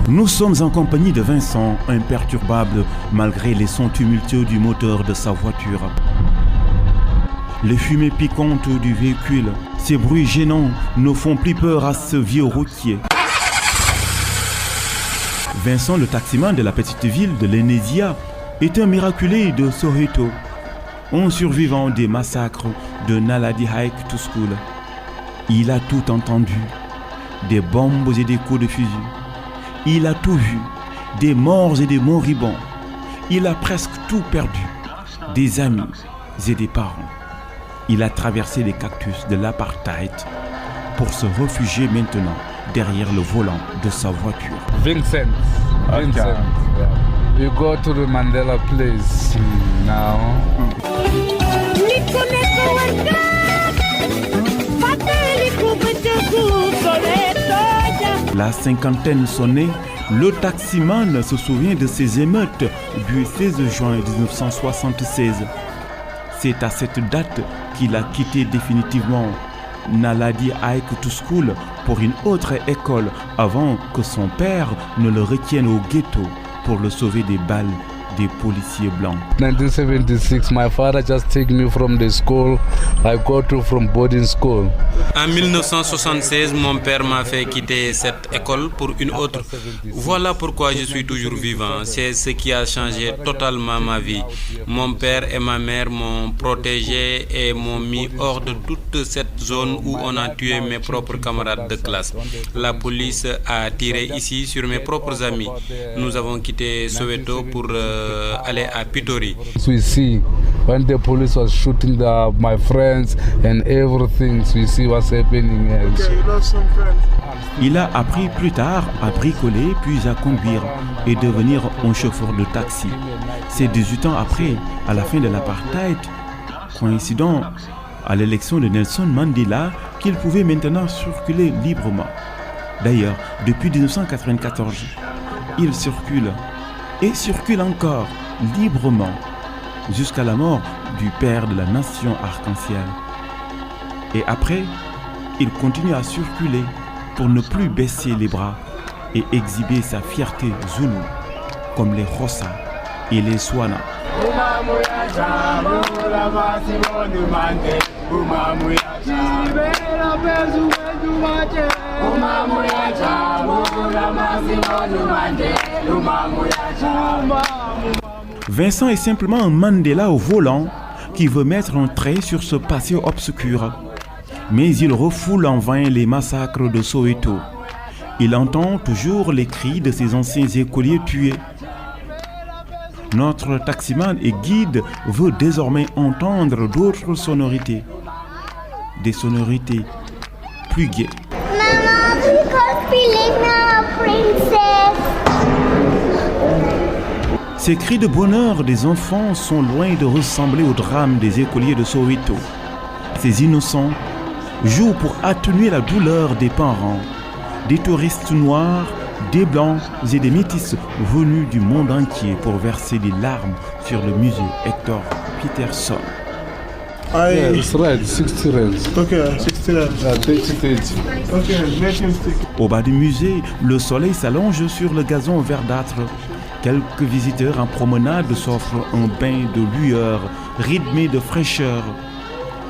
Nous sommes en compagnie de Vincent, imperturbable malgré les sons tumultueux du moteur de sa voiture. Les fumées piquantes du véhicule, ces bruits gênants ne font plus peur à ce vieux routier. Vincent, le taximan de la petite ville de Lenésia, est un miraculé de Soweto, un survivant des massacres de Naledi High School. Il a tout entendu, des bombes et des coups de fusil. Il a tout vu, des morts et des moribonds. Il a presque tout perdu, des amis et des parents. Il a traversé les cactus de l'apartheid pour se réfugier maintenant derrière le volant de sa voiture. Vincent. Yeah. You go to the Mandela Place now. La cinquantaine sonnée, le taximan se souvient de ces émeutes du 16 juin 1976. C'est à cette date qu'il a quitté définitivement Naledi High School pour une autre école avant que son père ne le retienne au ghetto pour le sauver des balles des policiers blancs. 1976, my father just took me from the school. I go to from boarding school. En 1976, mon père m'a fait quitter cette école pour une autre. Voilà pourquoi je suis toujours vivant. C'est ce qui a changé totalement ma vie. Mon père et ma mère m'ont protégé et m'ont mis hors de toute cette zone où on a tué mes propres camarades de classe. La police a tiré ici sur mes propres amis. Nous avons quitté Soweto pour aller à Pitori. We see when the police was shooting my friends and everything, we see what's happening. Il a appris plus tard à bricoler puis à conduire et devenir un chauffeur de taxi. C'est 18 ans après, à la fin de l'apartheid, coïncidant à l'élection de Nelson Mandela, qu'il pouvait maintenant circuler librement. D'ailleurs, depuis 1994, il circule et circule encore librement jusqu'à la mort du père de la nation arc-en-ciel. Et après, il continue à circuler pour ne plus baisser les bras et exhiber sa fierté zoulou comme les Xhosa et les Swana. Vincent est simplement un Mandela au volant qui veut mettre un trait sur ce passé obscur. Mais il refoule en vain les massacres de Soweto. Il entend toujours les cris de ses anciens écoliers tués. Notre taximan et guide veut désormais entendre d'autres sonorités. Des sonorités plus gaies. Maman, we can't believe now, princess. Ces cris de bonheur des enfants sont loin de ressembler au drame des écoliers de Soweto. Ces innocents jouent pour atténuer la douleur des parents, des touristes noirs, des blancs et des métis venus du monde entier pour verser des larmes sur le musée Hector Peterson. Yeah, it's right, 60 rands. Okay, 60 rands. 30. Okay, let him stick. Au bas du musée, le soleil s'allonge sur le gazon verdâtre. Quelques visiteurs en promenade s'offrent un bain de lueur rythmé de fraîcheur.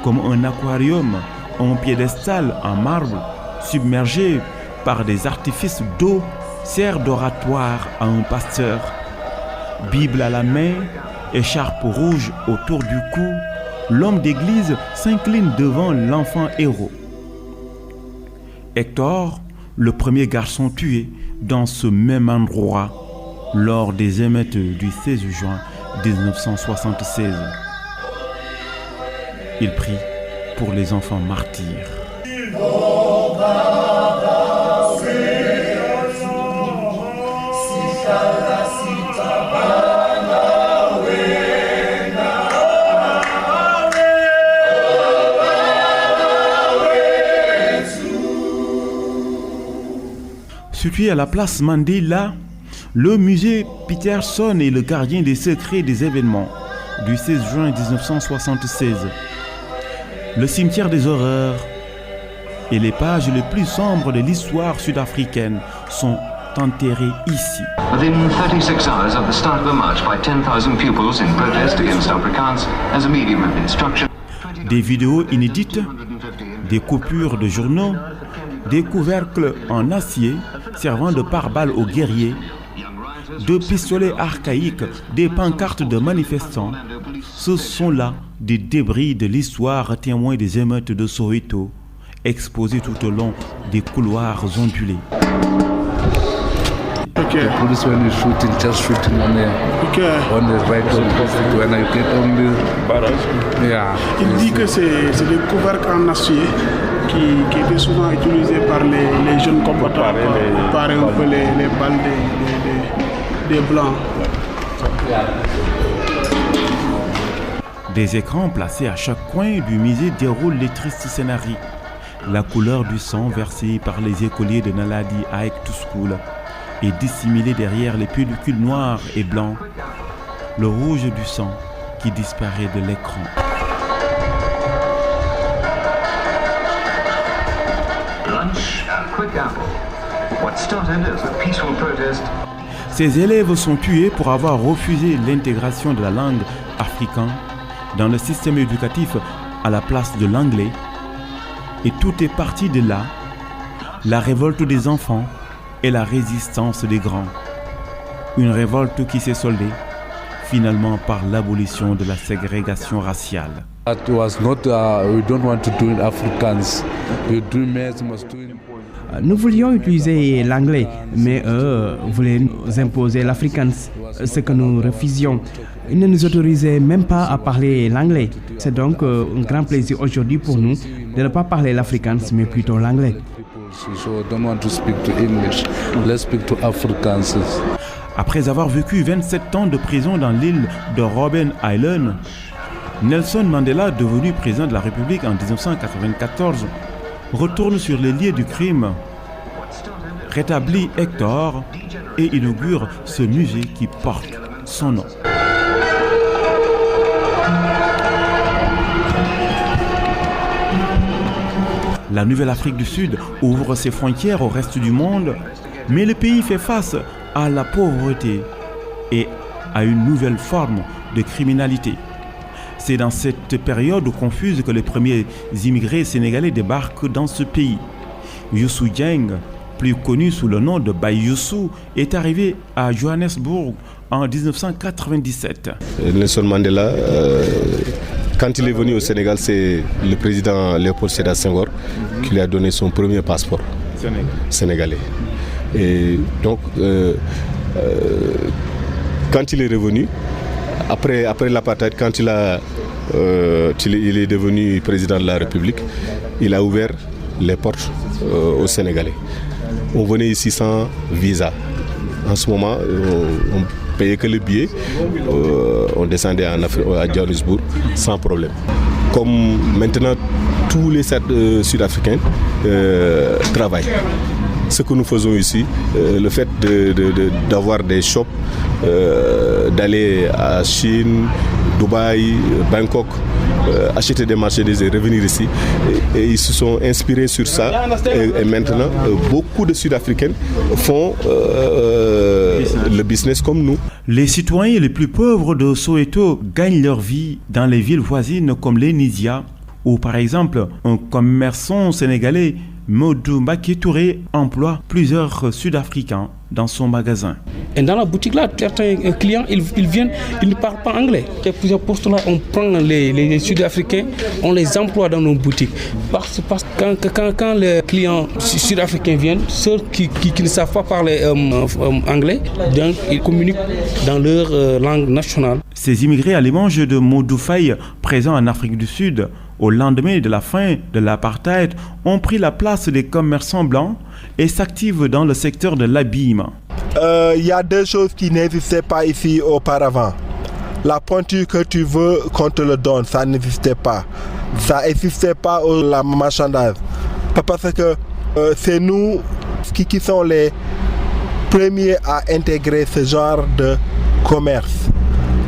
Comme un aquarium, un piédestal en marbre, submergé par des artifices d'eau, sert d'oratoire à un pasteur. Bible à la main, écharpe rouge autour du cou, l'homme d'église s'incline devant l'enfant héros. Hector, le premier garçon tué dans ce même endroit lors des émeutes du 16 juin 1976. Il prie pour les enfants martyrs. Situé à la place Mandela, le musée Peterson est le gardien des secrets des événements du 16 juin 1976. Le cimetière des horreurs et les pages les plus sombres de l'histoire sud-africaine sont enterrés ici. Within 36 hours of the start of the march by 10,000 pupils in protest against Afrikaans as a medium of instruction. Des vidéos inédites, des coupures de journaux, des couvercles en acier servant de pare-balles aux guerriers, de pistolets archaïques, des pancartes de manifestants. Ce sont là des débris de l'histoire témoins des émeutes de Soweto, exposés tout au long des couloirs ondulés. Okay. The police, when you shooting, just shooting on the right opposite. When I get on the barrage, yeah. Il dit que c'est des couvercles en acier qui étaient souvent utilisés par les jeunes combattants pour parer un peu les balles des blancs. Des écrans placés à chaque coin du musée déroulent les tristes scénarios. La couleur du sang versé par les écoliers de Naladi High School est dissimulé derrière les pellicules noires et blancs, le rouge du sang qui disparaît de l'écran. Lunch and quick apple. What started as a peaceful protest. Ces élèves sont tués pour avoir refusé l'intégration de la langue africaine dans le système éducatif à la place de l'anglais. Et tout est parti de là, la révolte des enfants et la résistance des grands. Une révolte qui s'est soldée finalement par l'abolition de la ségrégation raciale. That was not, we don't want to do in Afrikaans. The dreamers must do in... Nous voulions utiliser l'anglais, mais eux voulaient nous imposer l'afrikaans, ce que nous refusions. Ils ne nous autorisaient même pas à parler l'anglais. C'est donc un grand plaisir aujourd'hui pour nous de ne pas parler l'afrikaans, mais plutôt l'anglais. So don't want to speak to English. Let's speak to Afrikaans. Après avoir vécu 27 ans de prison dans l'île de Robben Island, Nelson Mandela, devenu président de la République en 1994, retourne sur les lieux du crime, rétablit Hector et inaugure ce musée qui porte son nom. La Nouvelle-Afrique du Sud ouvre ses frontières au reste du monde, mais le pays fait face à la pauvreté et à une nouvelle forme de criminalité. C'est dans cette période confuse que les premiers immigrés sénégalais débarquent dans ce pays. Youssou Dieng, plus connu sous le nom de Baye Youssou, est arrivé à Johannesburg en 1997. Nelson Mandela, quand il est venu au Sénégal, c'est le président Léopold Sédar Senghor qui lui a donné son premier passeport sénégalais. Et donc, quand il est revenu, après l'apartheid, quand il est devenu président de la République, il a ouvert les portes aux Sénégalais. On venait ici sans visa. En ce moment, on payait que le billet, on descendait à Johannesburg sans problème. Comme maintenant, tous les Sud-Africains travaillent. Ce que nous faisons ici, le fait d'avoir des shops, d'aller à Chine, Dubaï, Bangkok, acheter des marchandises et revenir ici. Et ils se sont inspirés sur ça. Et maintenant, beaucoup de Sud-Africains font le business comme nous. Les citoyens les plus pauvres de Soweto gagnent leur vie dans les villes voisines comme l'Enisia, où par exemple un commerçant sénégalais, Modou Mbaké Touré, emploie plusieurs Sud-Africains dans son magasin. Et dans la boutique là, certains clients, ils viennent, ils ne parlent pas anglais. Et plusieurs postes là, on prend les Sud-Africains, on les emploie dans nos boutiques. Parce que quand les clients sud-africains viennent, ceux qui ne savent pas parler anglais, donc ils communiquent dans leur langue nationale. Ces immigrés à l'image de Modou Faye, présents en Afrique du Sud, au lendemain de la fin de l'apartheid, ont pris la place des commerçants blancs et s'activent dans le secteur de l'habillement. Il y a deux choses qui n'existaient pas ici auparavant. La pointure que tu veux qu'on te le donne, ça n'existait pas. Ça n'existait pas la marchandise. Parce que c'est nous qui sont les premiers à intégrer ce genre de commerce.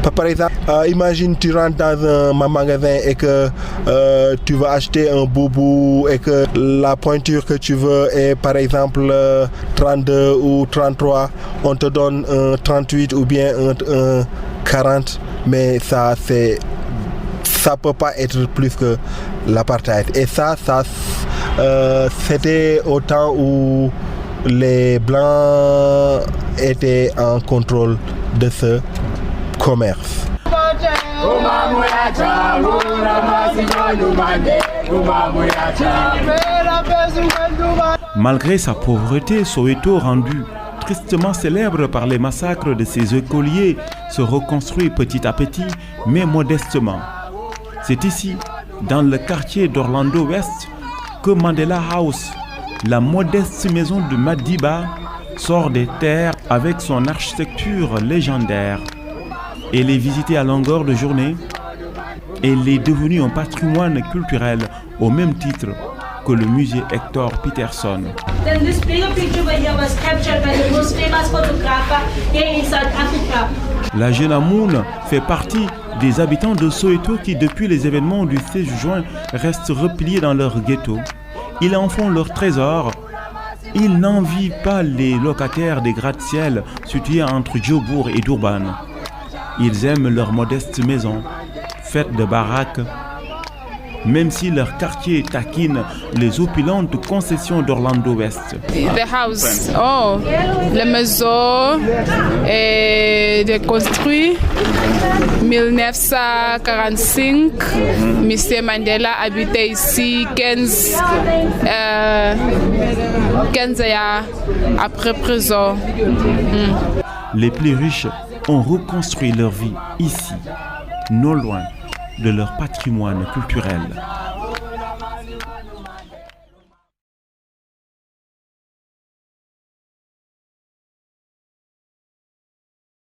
Par exemple, imagine tu rentres dans un magasin et que tu veux acheter un boubou et que la pointure que tu veux est par exemple 32 ou 33, on te donne un 38 ou bien un 40, mais ça peut pas être plus que l'apartheid. Et ça c'était au temps où les Blancs étaient en contrôle de ce commerce. Malgré sa pauvreté, Soweto, rendu tristement célèbre par les massacres de ses écoliers, se reconstruit petit à petit, mais modestement. C'est ici, dans le quartier d'Orlando West, que Mandela House, la modeste maison de Madiba, sort des terres avec son architecture légendaire. Elle est visitée à longueur de journée. Elle est devenue un patrimoine culturel au même titre que le musée Hector Peterson. La jeune Amoun fait partie des habitants de Soweto qui, depuis les événements du 16 juin, restent repliés dans leur ghetto. Ils en font leur trésor. Ils n'envient pas les locataires des gratte-ciel situés entre Djobour et Durban. Ils aiment leur modeste maison, faite de baraques, même si leur quartier taquine les opulentes concessions d'Orlando West. The house, la maison est construite en 1945. M. Mandela habitait ici 15 ans après prison. Les plus riches ont reconstruit leur vie ici, non loin de leur patrimoine culturel.